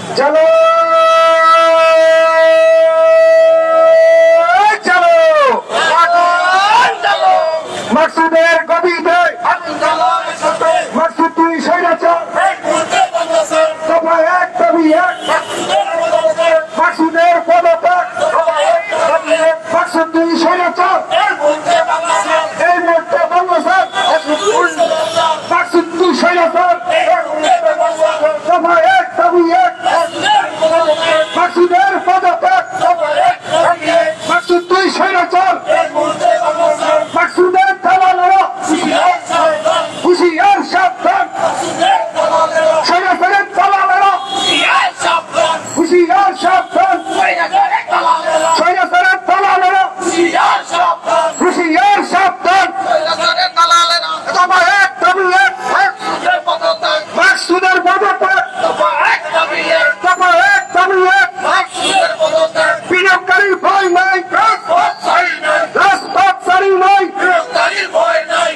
চলো চলো মাকসুদের গদিতে মাকসুদ তুই স্বৈরাচার দফা এক দাবি এক মাকসুদের পদত্যাগ মাকসুদ তুই স্বৈরাচার এই মুহূর্তে বাংলাদেশ মাকসুদ তুই স্বৈরাচার দফা এক দাবি এক মাকসুদের পদত্যাগ মাকসুদ তুই স্বৈরাচার মাকসুদের দালালেরা হুঁশিয়ার সাবধান স্বৈরাচারের দালালেরা হুঁশিয়ার সাবধান স্বৈরাচারের দালালেরা হুঁশিয়ার সাবধান দফা এক দাবি এক মাকসুদের পদত্যাগ দফা এক দাবি এক বিনিয়োগকারীর ভয় নাই রাজপথ ছাড়ি নাই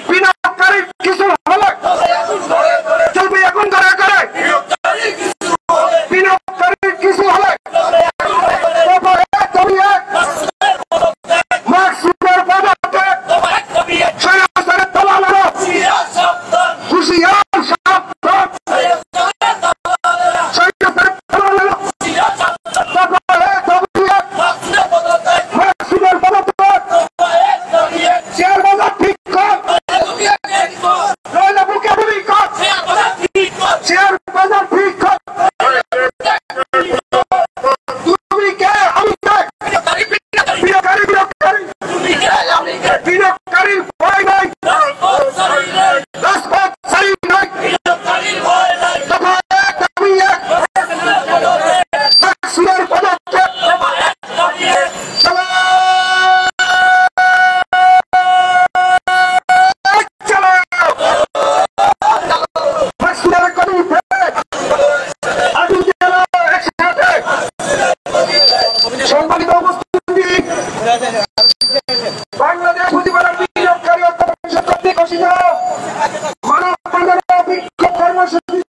বিনিয়োগকারীর কিছু হলে চলবে এখন ধরে করে বিনিয়োগকারীর কিছু হলে দফা এক দাবি এক মাকসুদের পদত্যাগ স্বৈরাচারের দালালেরা হুঁশিয়ার সাবধান স্বৈরাচারের দালালেরা দফা এক দাবি এক মাকসুদের পদত্যাগ শেয়ার বাজার ঠিক কর নইলে বুকে গুলি কর শেয়ার বাজার ঠিক কর তুমি কে আমি কে বিনিয়োগকারীর ভয় নাই রাজপথ ছাড়ি নাই দফা এক দাবি এক মাকসুদের পদত্যাগ চলো চলো মাকসুদের গদিতে আগুন জ্বালো একসাথে সম্মানিত উপস্থিতি বাংলাদেশ পুঁজিবাজার বিনিয়োগকারী ঐক্য পরিষদ কর্তৃক ঘোষিত মানববন্ধন ও বিক্ষোভ কর্মসূচি